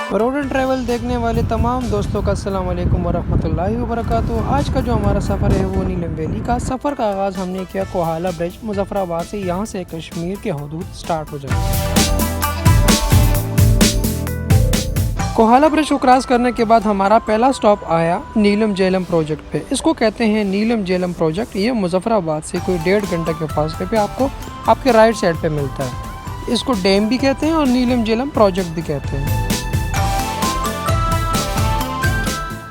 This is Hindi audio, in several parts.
रोड एंड ट्रैवल देखने वाले तमाम दोस्तों का अस्सलाम वालेकुम वरहमतुल्लाहि वबरकातुहू। आज का जो हमारा सफ़र है वो नीलम वैली का। सफ़र का आगाज़ हमने किया कोहाला ब्रिज मुजफ्फराबाद से। यहाँ से कश्मीर के हदूद स्टार्ट हो जाए। कोहाला ब्रिज को क्रॉस करने के बाद हमारा पहला स्टॉप आया नीलम झेलम प्रोजेक्ट पे। इसको कहते हैं नीलम झेलम प्रोजेक्ट। ये मुजफ्फराबाद से कोई 1.5 घंटे के फासले पे आपको आपके राइट साइड पे मिलता है। इसको डैम भी कहते हैं और नीलम झेलम प्रोजेक्ट भी कहते हैं।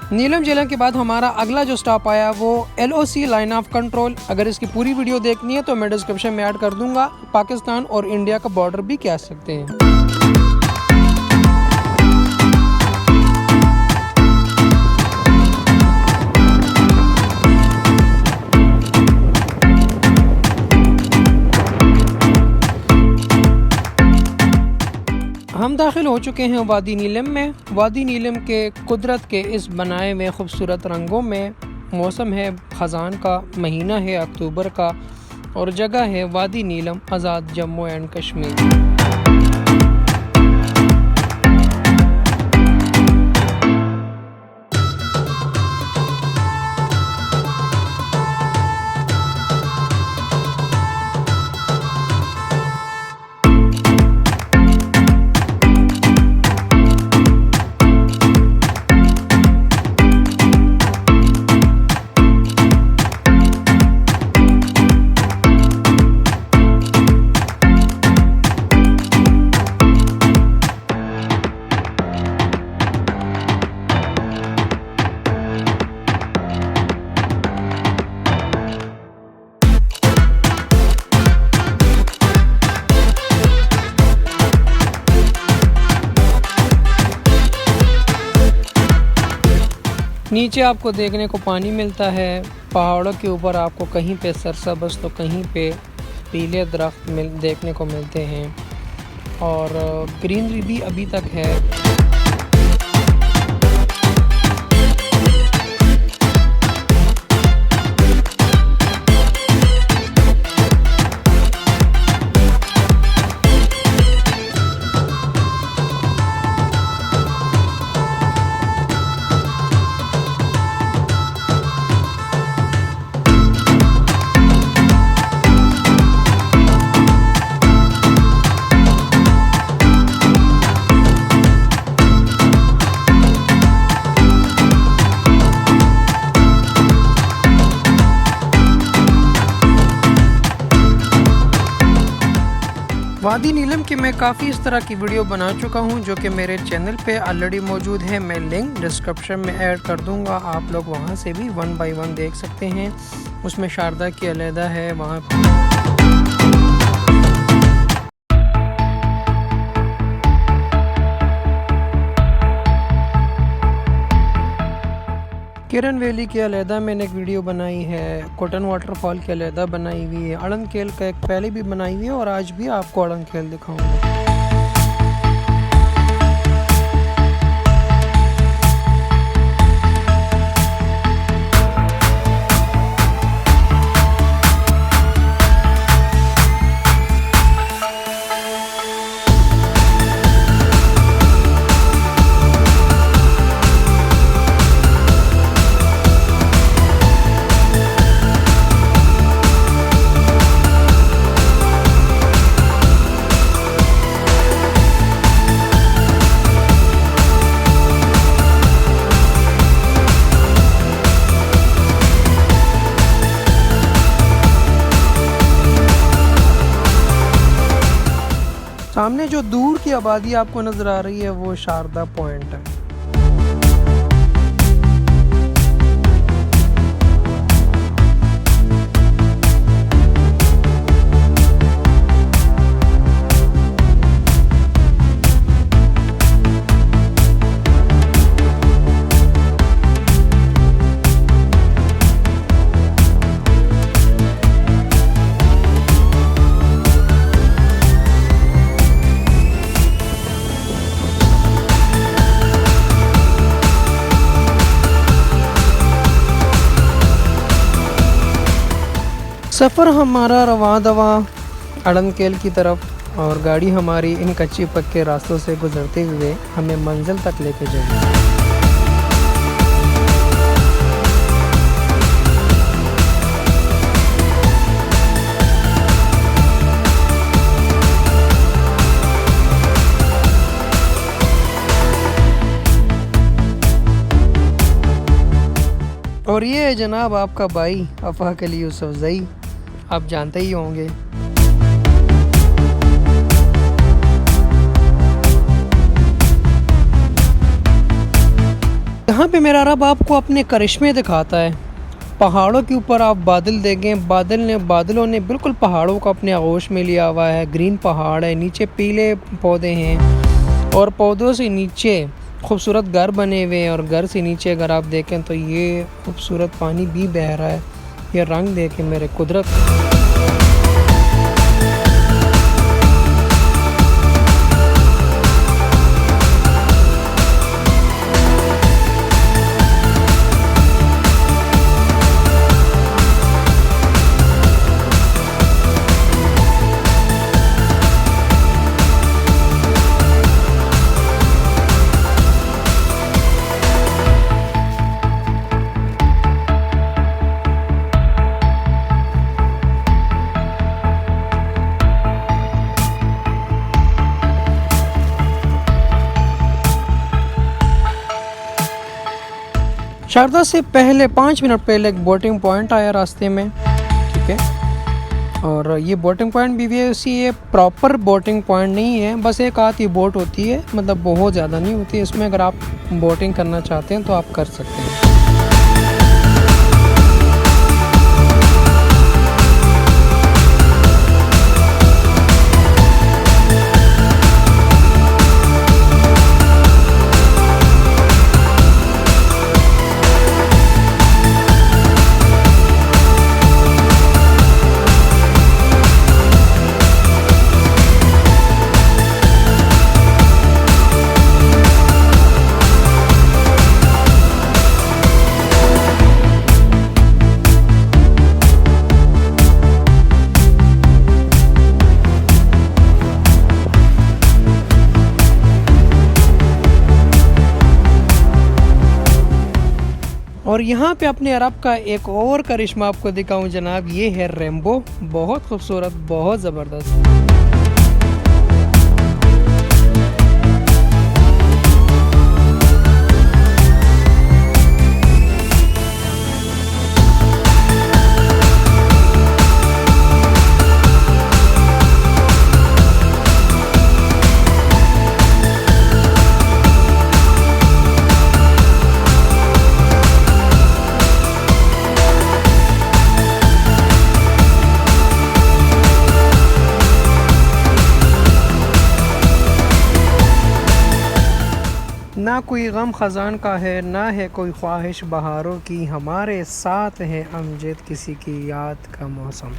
नीलम झेलम के बाद हमारा अगला जो स्टॉप आया वो LOC लाइन ऑफ कंट्रोल। अगर इसकी पूरी वीडियो देखनी है तो मैं डिस्क्रिप्शन में ऐड कर दूंगा। पाकिस्तान और इंडिया का बॉर्डर भी कह सकते हैं। हम दाखिल हो चुके हैं वादी नीलम में। वादी नीलम के कुदरत के इस बनाए हुए खूबसूरत रंगों में मौसम है ख़ज़ान का, महीना है अक्टूबर का और जगह है वादी नीलम, आज़ाद जम्मू एंड कश्मीर। नीचे आपको देखने को पानी मिलता है। पहाड़ों के ऊपर आपको कहीं पे सरसब्ज़ तो कहीं पे पीले दरख्त देखने को मिलते हैं और ग्रीनरी भी अभी तक है। वादी नीलम की मैं काफ़ी इस तरह की वीडियो बना चुका हूं जो कि मेरे चैनल पे ऑलरेडी मौजूद है। मैं लिंक डिस्क्रिप्शन में ऐड कर दूंगा, आप लोग वहां से भी 1 बाय 1 देख सकते हैं। उसमें शारदा की अलहदा है वहां। किरण वैली की अलहदा मैंने एक वीडियो बनाई है, कॉटन वाटरफॉल की अलहदा बनाई हुई है, अड़नखेल का एक पहले भी बनाई हुई है और आज भी आपको अड़नखेल दिखाऊंगा। सामने जो दूर की आबादी आपको नज़र आ रही है वो शारदा पॉइंट है। सफ़र हमारा रवां दवा अड़नखेल की तरफ और गाड़ी हमारी इन कच्ची पक्के रास्तों से गुजरते हुए हमें मंजिल तक लेके जाएगी। और ये है जनाब आपका भाई अफाक अली यूसुफजई, आप जानते ही होंगे। यहाँ पे मेरा रब आपको अपने करिश्मे दिखाता है। पहाड़ों के ऊपर आप बादल देखें, बादलों ने बिल्कुल पहाड़ों को अपने आगोश में लिया हुआ है। ग्रीन पहाड़ है, नीचे पीले पौधे हैं और पौधों से नीचे खूबसूरत घर बने हुए हैं। और घर से नीचे अगर आप देखें तो ये खूबसूरत पानी भी बह रहा है। ये रंग देखें मेरे कुदरत। शारदा से पहले 5 मिनट पहले एक बोटिंग पॉइंट आया रास्ते में, ठीक है। और ये बोटिंग पॉइंट भी वैसी ये प्रॉपर बोटिंग पॉइंट नहीं है, बस एक आध ही बोट होती है, मतलब बहुत ज़्यादा नहीं होती है इसमें। अगर आप बोटिंग करना चाहते हैं तो आप कर सकते हैं। और यहाँ पे अपने अरब का एक और करिश्मा आपको दिखाऊं जनाब, ये है रेम्बो। बहुत खूबसूरत, बहुत ज़बरदस्त। ना कोई गम ख़ज़ान का है, ना है कोई ख्वाहिश बहारों की, हमारे साथ है अमजद किसी की याद का मौसम।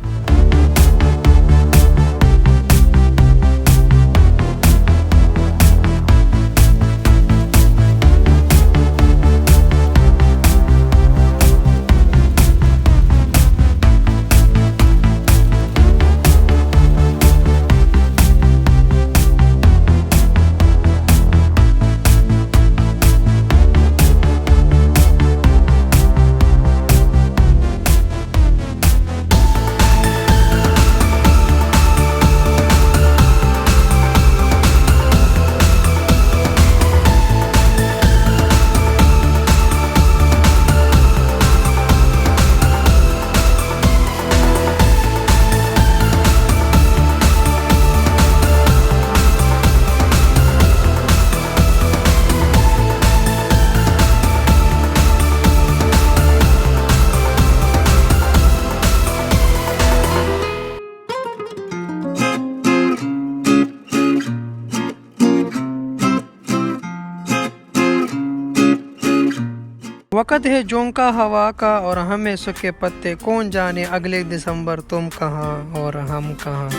वक़्त है झोंका हवा का और हमें सूखे पत्ते, कौन जाने अगले दिसंबर तुम कहाँ और हम कहाँ।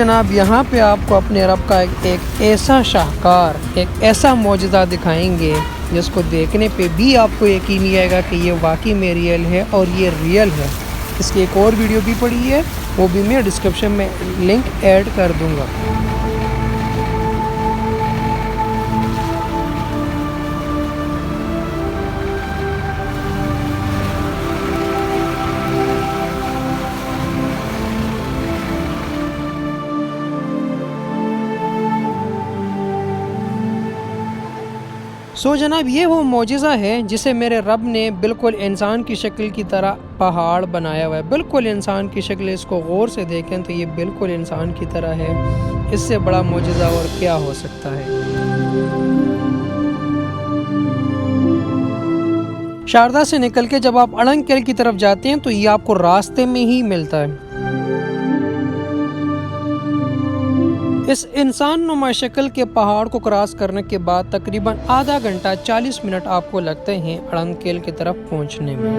जनाब यहाँ पे आपको अपने रब का एक ऐसा शाहकार, एक ऐसा मौजज़ा दिखाएंगे जिसको देखने पे भी आपको यकीन नहीं आएगा कि ये वाकई में रियल है और ये रियल है। इसकी एक और वीडियो भी पड़ी है, वो भी मैं डिस्क्रिप्शन में लिंक ऐड कर दूँगा। जनाब ये वो मौजज़ा है जिसे मेरे रब ने बिल्कुल इंसान की शक्ल की तरह पहाड़ बनाया हुआ है। बिल्कुल इंसान की शक्ल, इसको गौर से देखें तो ये बिल्कुल इंसान की तरह है। इससे बड़ा मौजज़ा और क्या हो सकता है। शारदा से निकल के जब आप अड़ंग किल की तरफ जाते हैं तो ये आपको रास्ते में ही मिलता है। इस इंसान नुमा शक्ल के पहाड़ को क्रॉस करने के बाद तकरीबन आधा घंटा 40 मिनट आपको लगते हैं अड़ंग किल की तरफ पहुंचने में।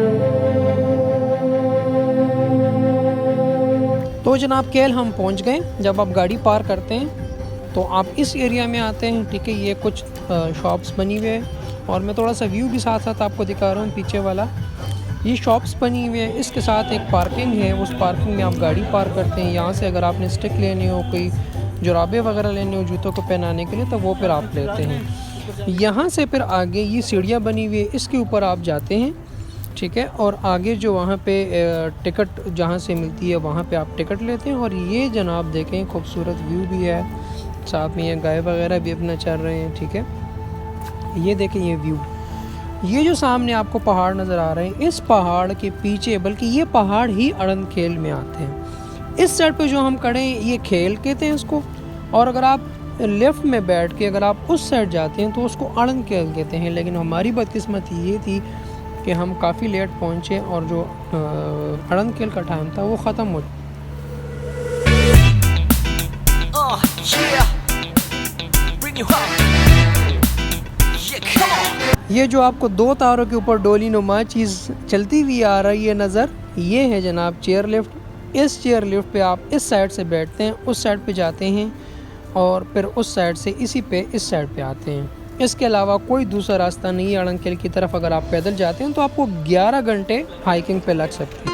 तो जनाब केल हम पहुंच गए। जब आप गाड़ी पार करते हैं तो आप इस एरिया में आते हैं, ठीक है। ये कुछ शॉप्स बनी हुई है और मैं थोड़ा सा व्यू भी साथ साथ आपको दिखा रहा हूँ। पीछे वाला ये शॉप्स बनी हुई है, इसके साथ एक पार्किंग है। उस पार्किंग में आप गाड़ी पार करते हैं। यहाँ से अगर आपने स्टिक लेनी हो, कोई जुराबे वगैरह लेने हो जूतों को पहनाने के लिए, तो वो फिर आप लेते हैं। यहाँ से फिर आगे ये सीढ़ियाँ बनी हुई है, इसके ऊपर आप जाते हैं, ठीक है। और आगे जो वहाँ पे टिकट जहाँ से मिलती है वहाँ पे आप टिकट लेते हैं। और ये जनाब देखें खूबसूरत व्यू भी है, साथ में ये गाय वगैरह भी अपना चल रहे हैं, ठीक है। ये देखें ये व्यू, ये जो सामने आपको पहाड़ नज़र आ रहे हैं, इस पहाड़ के पीछे, बल्कि ये पहाड़ ही अड़ंग खेल में आते हैं। इस साइड पे जो हम खड़े हैं ये खेल कहते हैं उसको। और अगर आप लेफ़्ट में बैठ के अगर आप उस साइड जाते हैं तो उसको अड़ंग खेल कहते हैं। लेकिन हमारी बदकिस्मती ये थी कि हम काफ़ी लेट पहुँचे और जो अड़ंग खेल का टाइम था वो ख़त्म हो। ये जो आपको दो तारों के ऊपर डोली नुमा चीज़ चलती हुई आ रही है नज़र, ये है जनाब चेयर लिफ्ट। इस चेयर लिफ्ट पे आप इस साइड से बैठते हैं, उस साइड पे जाते हैं और फिर उस साइड से इसी पे इस साइड पे आते हैं। इसके अलावा कोई दूसरा रास्ता नहीं है अड़ंग किल की तरफ। अगर आप पैदल जाते हैं तो आपको 11 घंटे हाइकिंग पे लग सकते हैं।